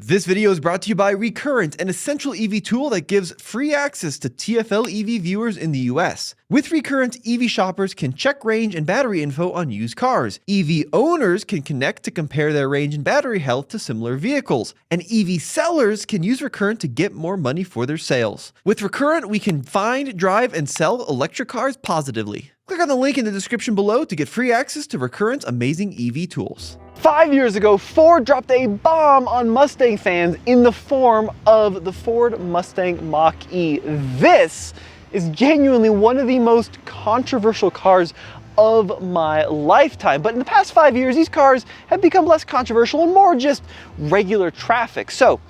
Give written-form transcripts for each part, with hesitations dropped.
This video is brought to you by Recurrent, an essential EV tool that gives free access to TFL EV viewers in the US. With Recurrent, EV shoppers can check range and battery info on used cars. EV owners can connect to compare their range and battery health to similar vehicles. And EV sellers can use Recurrent to get more money for their sales. With Recurrent, we can find, drive, and sell electric cars positively. Click on the link in the description below to get free access to Recurrent's amazing EV tools. 5 years ago, Ford dropped a bomb on Mustang fans in the form of the Ford Mustang Mach-E. This is genuinely one of the most controversial cars of my lifetime. But in the past 5 years, these cars have become less controversial and more just regular traffic. So,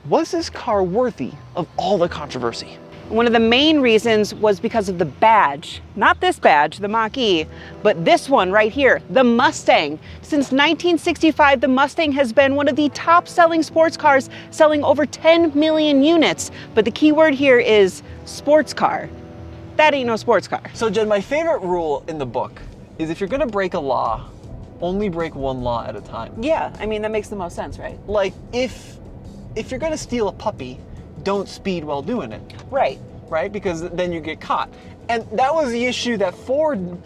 was this car worthy of all the controversy? One of the main reasons was because of the badge. Not this badge, the Mach-E, but this one right here, the Mustang. Since 1965, the Mustang has been one of the top-selling sports cars, selling over 10 million units. But the key word here is sports car. That ain't no sports car. So Jen, my favorite rule in the book is if you're gonna break a law, only break one law at a time. Yeah, I mean, that makes the most sense, right? Like, if you're gonna steal a puppy, don't speed while doing it. Right. Right? Because then you get caught. And that was the issue that Ford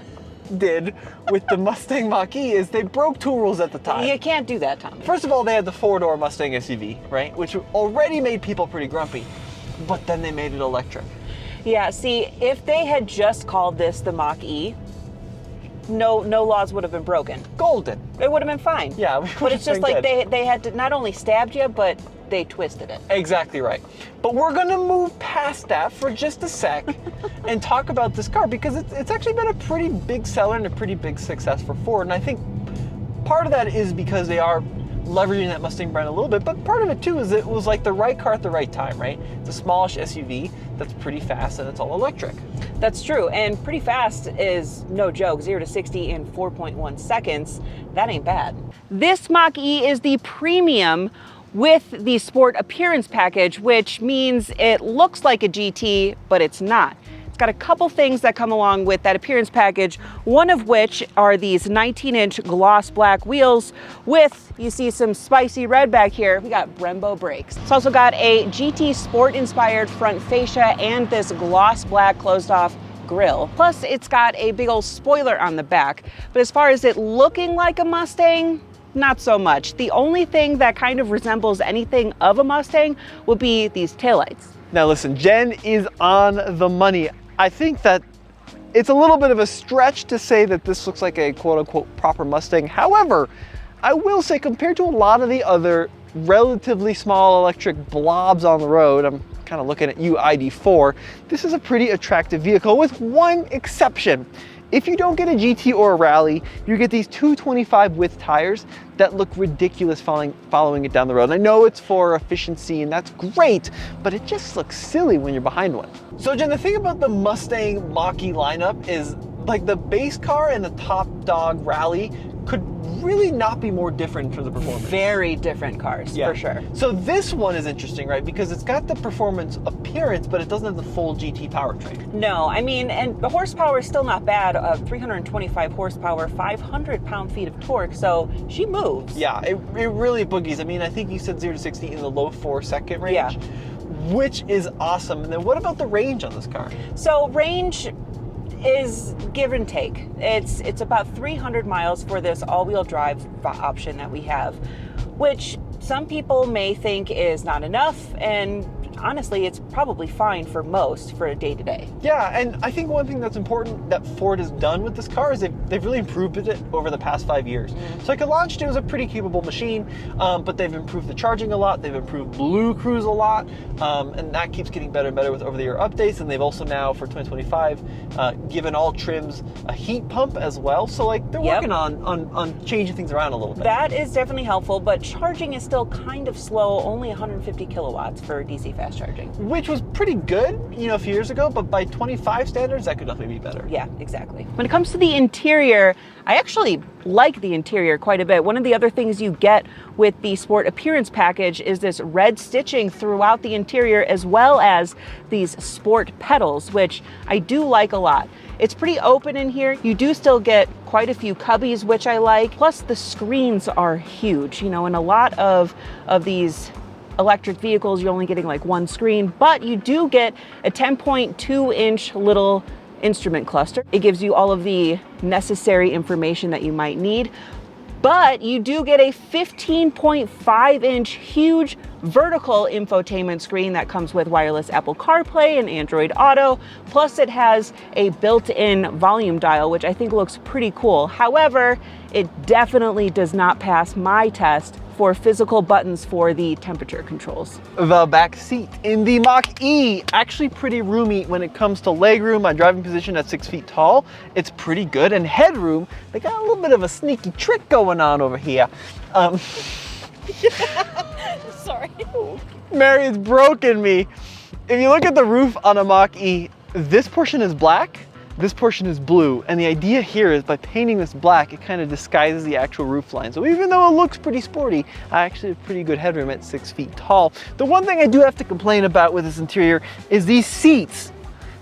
did with the Mustang Mach-E, is they broke two rules at the time. You can't do that, Tom. First of all, they had the four-door Mustang SUV, right? Which already made people pretty grumpy. But then they made it electric. Yeah, see, if they had just called this the Mach-E, no laws would have been broken. Golden. It would have been fine. Yeah, but it's just like they had to not only stabbed you, but they twisted it. Exactly right. But we're gonna move past that for just a sec and talk about this car, because it's actually been a pretty big seller and a pretty big success for Ford. And I think part of that is because they are leveraging that Mustang brand a little bit, but part of it too is it was like the right car at the right time, right? It's a smallish SUV that's pretty fast and it's all electric. That's true, and pretty fast is no joke. 0 to 60 in 4.1 seconds. That ain't bad. This Mach-E is the premium with the Sport Appearance package, which means it looks like a GT, but it's not. It's got a couple things that come along with that appearance package, one of which are these 19-inch gloss black wheels with, you see some spicy red back here. We got Brembo brakes. It's also got a GT Sport-inspired front fascia and this gloss black closed-off grille. Plus, it's got a big old spoiler on the back. But as far as it looking like a Mustang, not so much. The only thing that kind of resembles anything of a Mustang would be these taillights. Now listen, Jen is on the money. I think that it's a little bit of a stretch to say that this looks like a quote-unquote proper Mustang. However, I will say compared to a lot of the other relatively small electric blobs on the road, I'm kind of looking at you, ID4, this is a pretty attractive vehicle with one exception. If you don't get a GT or a Rally, you get these 225 width tires that look ridiculous following it down the road. And I know it's for efficiency and that's great, but it just looks silly when you're behind one. So Jen, the thing about the Mustang Mach-E lineup is like the base car and the top dog Rally could really not be more different in terms of performance. Very different cars, for sure. So this one is interesting, right? Because it's got the performance appearance, but it doesn't have the full GT powertrain. No, I mean, and the horsepower is still not bad. 325 horsepower, 500 pound-feet of torque, so she moves. Yeah, it really boogies. I mean, I think you said 0 to 60 in the low 4-second range, yeah, which is awesome. And then what about the range on this car? So range is give and take. It's about 300 miles for this all-wheel drive option that we have, which some people may think is not enough, and honestly, it's probably fine for most for a day-to-day. Yeah, and I think one thing that's important that Ford has done with this car is they've really improved it over the past 5 years. So like it launched, it was a pretty capable machine, but they've improved the charging a lot, they've improved Blue Cruise a lot, and that keeps getting better and better with over-the-air updates, and they've also now, for 2025, given all trims a heat pump as well. So like they're working on changing things around a little bit. That is definitely helpful, but charging is still kind of slow, only 150 kilowatts for DC fast charging. Which was pretty good, you know, a few years ago, but by 25 standards, that could definitely be better. Yeah, exactly. When it comes to the interior, I actually like the interior quite a bit. One of the other things you get with the Sport Appearance package is this red stitching throughout the interior, as well as these sport pedals, which I do like a lot. It's pretty open in here. You do still get quite a few cubbies, which I like. Plus the screens are huge, you know, and a lot of these electric vehicles, you're only getting like one screen, but you do get a 10.2-inch little instrument cluster. It gives you all of the necessary information that you might need, but you do get a 15.5-inch huge vertical infotainment screen that comes with wireless Apple CarPlay and Android Auto. Plus it has a built-in volume dial, which I think looks pretty cool. However, it definitely does not pass my test for physical buttons for the temperature controls. The back seat in the Mach-E, actually pretty roomy when it comes to legroom. My driving position at 6 feet tall, it's pretty good. And headroom, they got a little bit of a sneaky trick going on over here. Sorry. Mary's broken me. If you look at the roof on a Mach-E, this portion is black, this portion is blue, and the idea here is by painting this black, it kind of disguises the actual roof line. So even though it looks pretty sporty, I actually have pretty good headroom at 6 feet tall. The one thing I do have to complain about with this interior is these seats.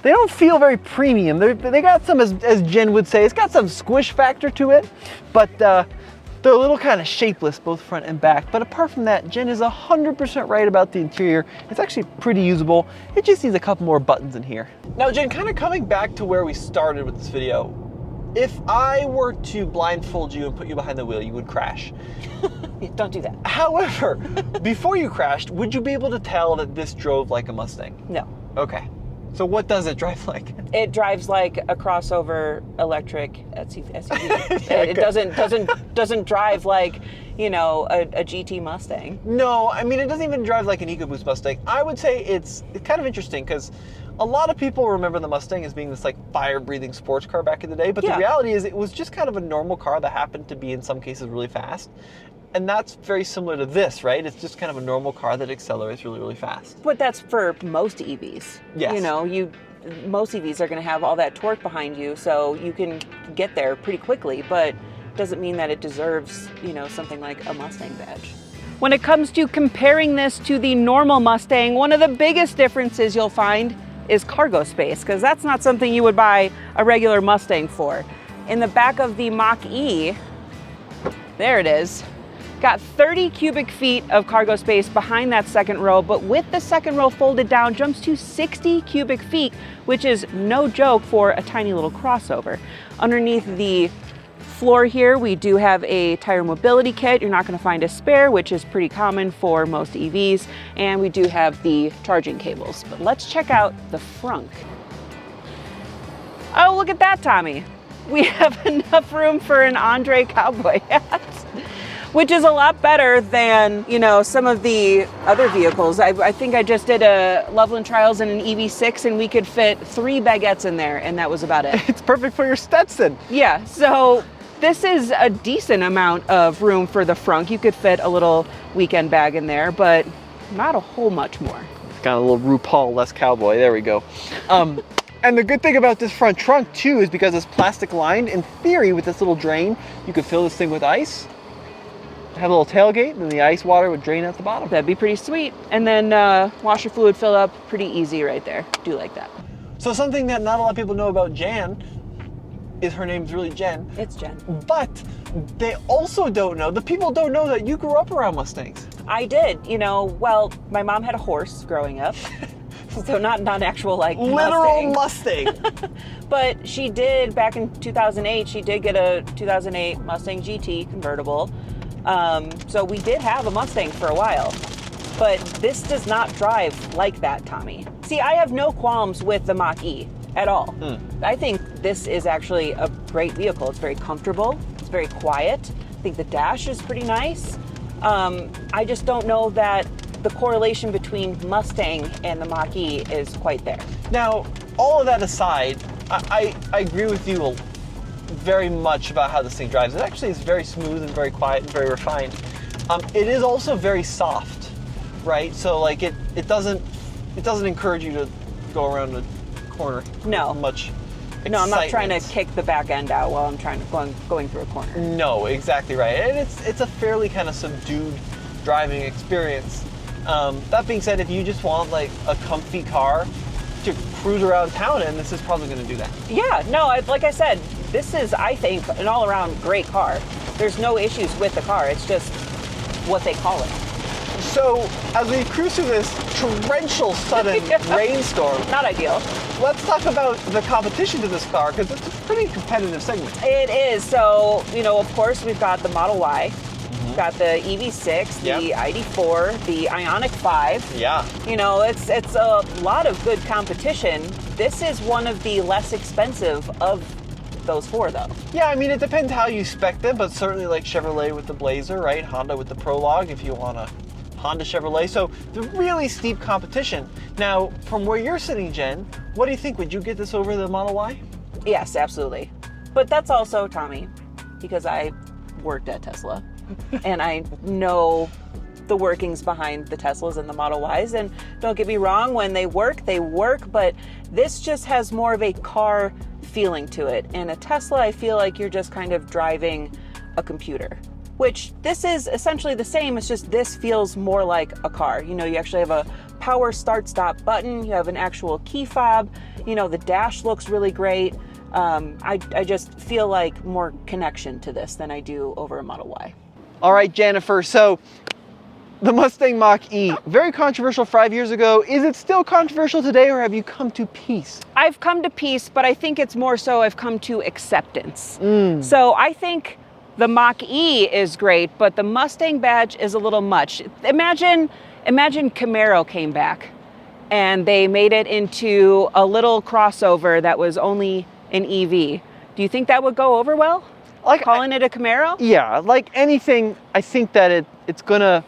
They don't feel very premium. They got some, as Jen would say, it's got some squish factor to it, but they're a little kind of shapeless, both front and back. But apart from that, Jen is 100% right about the interior. It's actually pretty usable. It just needs a couple more buttons in here. Now, Jen, kind of coming back to where we started with this video, if I were to blindfold you and put you behind the wheel, you would crash. Don't do that. However, before you crashed, would you be able to tell that this drove like a Mustang? No. Okay. So what does it drive like? It drives like a crossover electric SUV. Yeah, It doesn't drive like, you know, a GT Mustang. No, I mean, it doesn't even drive like an EcoBoost Mustang. I would say it's kind of interesting because a lot of people remember the Mustang as being this like fire-breathing sports car back in the day, but the reality is it was just kind of a normal car that happened to be in some cases really fast. And that's very similar to this, right? It's just kind of a normal car that accelerates really, really fast. But that's for most EVs. Yes. You know, most EVs are going to have all that torque behind you, so you can get there pretty quickly, but doesn't mean that it deserves, you know, something like a Mustang badge. When it comes to comparing this to the normal Mustang, one of the biggest differences you'll find is cargo space, because that's not something you would buy a regular Mustang for. In the back of the Mach-E, there it is, got 30 cubic feet of cargo space behind that second row, but with the second row folded down, jumps to 60 cubic feet, which is no joke for a tiny little crossover. Underneath the floor here, we do have a tire mobility kit. You're not going to find a spare, which is pretty common for most EVs, and we do have the charging cables. But let's check out the Frunk. Oh, look at that, Tommy. We have enough room for an Andre cowboy hat, which is a lot better than, you know, some of the other vehicles. I think I just did a Loveland Trials in an EV6 and we could fit 3 baguettes in there, and that was about it. It's perfect for your Stetson. Yeah, so this is a decent amount of room for the Frunk. You could fit a little weekend bag in there, but not a whole much more. It's got a little RuPaul, less cowboy. There we go. And the good thing about this front trunk too is because it's plastic lined, in theory with this little drain, you could fill this thing with ice, have a little tailgate, and then the ice water would drain out the bottom. That'd be pretty sweet. And then washer fluid fill up, pretty easy right there. Do like that. So something that not a lot of people know about Jan is her name's really Jen. It's Jen. But they also don't know, the people don't know that you grew up around Mustangs. I did, you know, well, my mom had a horse growing up. So not actual like literal Mustang. But she did, back in 2008, she did get a 2008 Mustang GT convertible. So we did have a Mustang for a while, but this does not drive like that, Tommy. See, I have no qualms with the Mach-E at all. I think this is actually a great vehicle. It's very comfortable. It's very quiet. I think the dash is pretty nice. I just don't know that the correlation between Mustang and the Mach-E is quite there. Now, all of that aside, I agree with you very much about how this thing drives. It actually is very smooth and very quiet and very refined. It is also very soft, right? So like it doesn't encourage you to go around a corner. No. Much. No, I'm not trying to kick the back end out while I'm trying to going through a corner. No, exactly right. And it's a fairly kind of subdued driving experience. That being said, if you just want like a comfy car to cruise around town in, this is probably going to do that. Yeah, no, like I said, this is, I think, an all-around great car. There's no issues with the car. It's just what they call it. So as we cruise through this torrential sudden rainstorm, Not ideal. let's talk about the competition to this car because it's a pretty competitive segment. It is. So, you know, of course, we've got the Model Y, we've got the EV6, the ID4, the Ioniq 5. Yeah. You know, it's a lot of good competition. This is one of the less expensive of those four, though. Yeah, I mean, it depends how you spec them, but certainly like Chevrolet with the Blazer, right? Honda with the Prologue, if you want a Honda Chevrolet. So the really steep competition. Now, from where you're sitting, Jen, what do you think? Would you get this over the Model Y? Yes, absolutely. But that's also, Tommy, because I worked at Tesla and I know the workings behind the Teslas and the Model Ys. And don't get me wrong, when they work, but this just has more of a car feeling to it. And a Tesla, I feel like you're just kind of driving a computer, which this is essentially the same. It's just this feels more like a car. You know, you actually have a power start stop button. You have an actual key fob. You know, the dash looks really great. I just feel like more connection to this than I do over a Model Y. All right, Jennifer, so the Mustang Mach-E, very controversial 5 years ago. Is it still controversial today, or have you come to peace? I've come to peace, but I think it's more so I've come to acceptance. So I think the Mach-E is great, but the Mustang badge is a little much. Imagine Camaro came back and they made it into a little crossover that was only an EV. Do you think that would go over well? Like Calling it a Camaro? Yeah, like anything, I think that it's gonna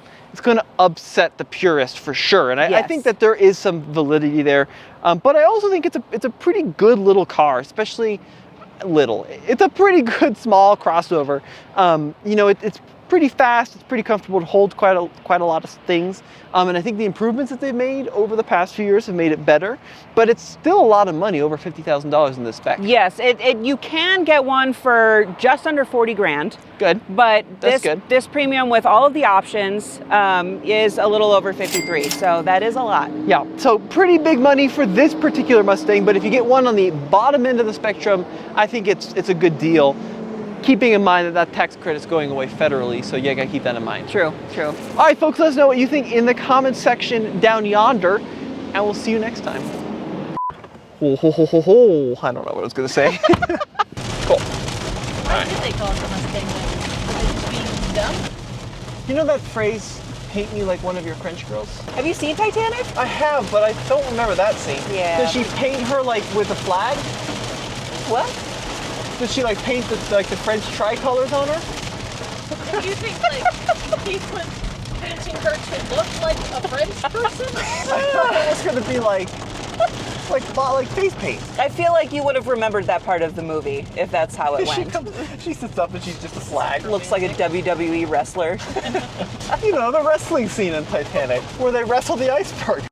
upset the purist for sure, and I think that there is some validity there. But I also think it's a pretty good little car, especially little. It's a pretty good small crossover. You know, it's pretty fast. It's pretty comfortable to hold quite a lot of things. And I think the improvements that they've made over the past few years have made it better. But it's still a lot of money, over $50,000 in this spec. Yes, you can get one for just under 40 grand. Good. But That's good. This premium with all of the options is a little over 53, so that is a lot. Yeah, so pretty big money for this particular Mustang, but if you get one on the bottom end of the spectrum, I think it's a good deal. Keeping in mind that tax credit's going away federally, so you gotta keep that in mind. True. All right, folks, let us know what you think in the comments section down yonder, and we'll see you next time. Ho, ho, ho, ho, ho. I don't know what I was gonna say. Cool. Why did they call it the Mustang then? Was it just being dumb? You know that phrase, paint me like one of your French girls? Have you seen Titanic? I have, but I don't remember that scene. Yeah. Does she paint her like with a flag? What? Does she like paint the French tricolors on her? Do you think like he was painting her to look like a French person? I thought it was gonna be like face paint. I feel like you would have remembered that part of the movie if that's how it went. She sits up and she's just a flag. Looks like a WWE wrestler. You know, the wrestling scene in Titanic where they wrestle the iceberg.